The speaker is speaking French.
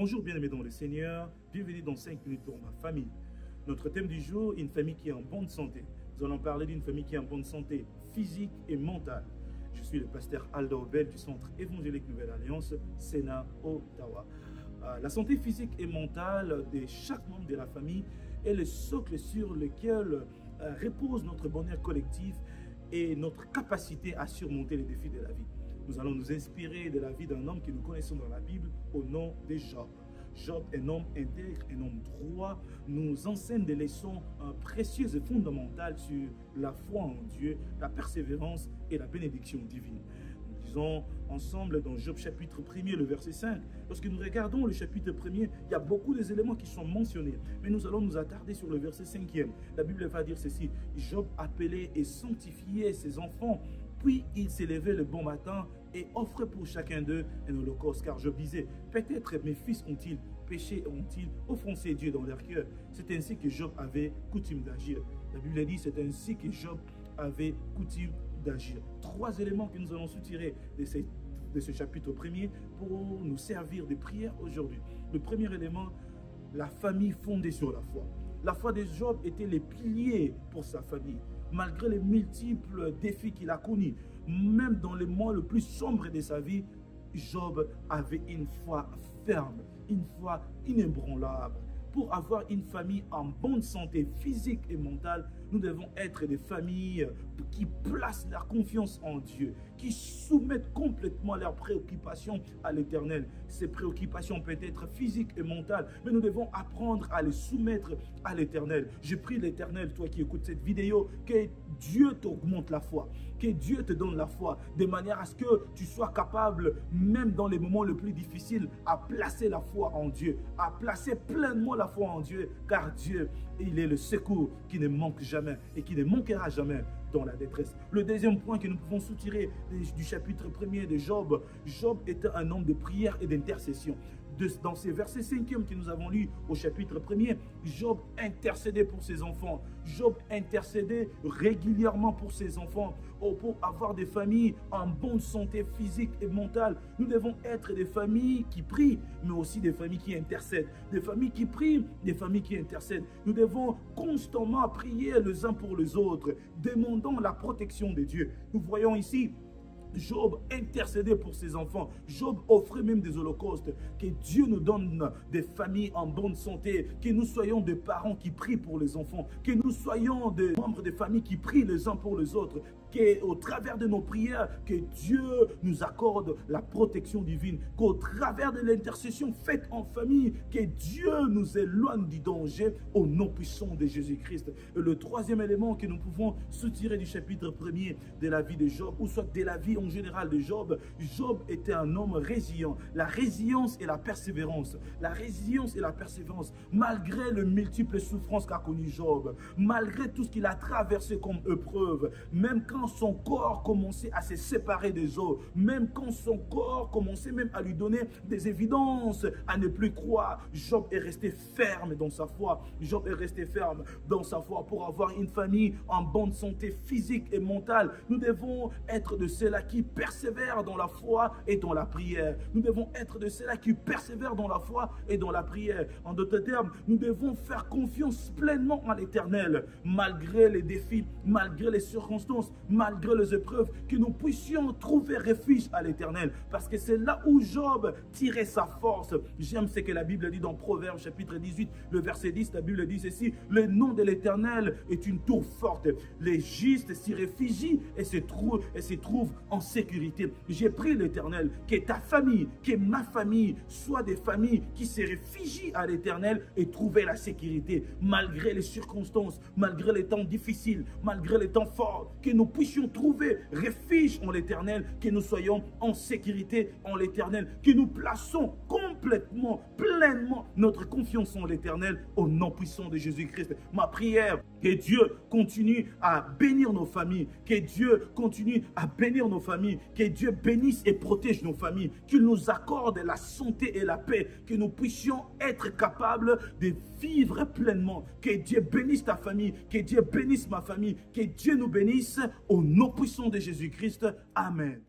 Bonjour bien-aimés dans le Seigneur, bienvenue dans 5 minutes pour ma famille. Notre thème du jour, une famille qui est en bonne santé. Nous allons parler d'une famille qui est en bonne santé physique et mentale. Je suis le pasteur Aldo Obel du Centre évangélique Nouvelle Alliance, Sénat, Ottawa. La santé physique et mentale de chaque membre de la famille est le socle sur lequel repose notre bonheur collectif et notre capacité à surmonter les défis de la vie. Nous allons nous inspirer de la vie d'un homme que nous connaissons dans la Bible au nom de Job. Job, un homme intègre, un homme droit, nous enseigne des leçons précieuses et fondamentales sur la foi en Dieu, la persévérance et la bénédiction divine. Nous disons ensemble dans Job chapitre 1er, le verset 5. Lorsque nous regardons le chapitre 1er, il y a beaucoup d'éléments qui sont mentionnés. Mais nous allons nous attarder sur le verset 5e. La Bible va dire ceci. Job appelait et sanctifiait ses enfants. Puis il s'élevait le bon matin et offrait pour chacun d'eux un holocauste. Car Job disait, peut-être mes fils ont-ils péché, ont-ils offensé Dieu dans leur cœur. C'est ainsi que Job avait coutume d'agir. La Bible dit, c'est ainsi que Job avait coutume d'agir. 3 éléments que nous allons soutirer de ce chapitre 1er pour nous servir de prière aujourd'hui. Le premier élément, la famille fondée sur la foi. La foi de Job était le pilier pour sa famille. Malgré les multiples défis qu'il a connus, même dans les mois les plus sombres de sa vie, Job avait une foi ferme, une foi inébranlable. Pour avoir une famille en bonne santé physique et mentale, nous devons être des familles qui placent leur confiance en Dieu, qui soumettent complètement leurs préoccupations à l'Éternel. Ces préoccupations peuvent être physiques et mentales, mais nous devons apprendre à les soumettre à l'Éternel. Je prie l'Éternel, toi qui écoutes cette vidéo, que Dieu t'augmente la foi, que Dieu te donne la foi, de manière à ce que tu sois capable, même dans les moments les plus difficiles, à placer la foi en Dieu, à placer pleinement la foi en Dieu, car Dieu, il est le secours qui ne manque jamais et qui ne manquera jamais dans la détresse. Le deuxième point que nous pouvons soutirer du chapitre 1er de Job, Job était un homme de prière et d'intercession. Dans ces versets 5e que nous avons lus au chapitre 1er, Job intercédait pour ses enfants. Job intercédait régulièrement pour ses enfants, pour avoir des familles en bonne santé physique et mentale. Nous devons être des familles qui prient, mais aussi des familles qui intercèdent. Des familles qui prient, des familles qui intercèdent. Nous devons constamment prier les uns pour les autres, demandant la protection de Dieu. Nous voyons ici Job intercédait pour ses enfants. Job offrait même des holocaustes. Que Dieu nous donne des familles en bonne santé. Que nous soyons des parents qui prient pour les enfants. Que nous soyons des membres de famille qui prient les uns pour les autres. Qu'au travers de nos prières, que Dieu nous accorde la protection divine. Qu'au travers de l'intercession faite en famille, que Dieu nous éloigne du danger au nom puissant de Jésus-Christ. Et le troisième élément que nous pouvons soutirer du chapitre 1er de la vie de Job, ou soit de la vie en général de Job, Job était un homme résilient. La résilience et la persévérance. La résilience et la persévérance. Malgré les multiples souffrances qu'a connues Job, malgré tout ce qu'il a traversé comme épreuve, même quand son corps commençait à se séparer des os, même quand son corps commençait même à lui donner des évidences à ne plus croire, Job est resté ferme dans sa foi. Job est resté ferme dans sa foi pour avoir une famille en bonne santé physique et mentale. Nous devons être de ceux-là qui persévèrent dans la foi et dans la prière. Nous devons être de ceux-là qui persévèrent dans la foi et dans la prière. En d'autres termes, nous devons faire confiance pleinement en l'Éternel, malgré les défis, malgré les circonstances, malgré les épreuves, que nous puissions trouver refuge à l'Éternel. Parce que c'est là où Job tirait sa force. J'aime ce que la Bible dit dans Proverbes chapitre 18, le verset 10. La Bible dit ceci: le nom de l'Éternel est une tour forte. Les justes s'y réfugient et se trouvent en sécurité. J'ai prié l'Éternel que ta famille, que ma famille soit des familles qui se réfugient à l'Éternel et trouver la sécurité malgré les circonstances, malgré les temps difficiles, malgré les temps forts, que nous puissions trouver refuge en l'Éternel, que nous soyons en sécurité en l'Éternel, que nous plaçons complètement, pleinement notre confiance en l'Éternel au nom puissant de Jésus-Christ. Ma prière, que Dieu continue à bénir nos familles, que Dieu continue à bénir nos familles, que Dieu bénisse et protège nos familles, qu'il nous accorde la santé et la paix, que nous puissions être capables de vivre pleinement. Que Dieu bénisse ta famille, que Dieu bénisse ma famille, que Dieu nous bénisse au nom puissant de Jésus-Christ. Amen.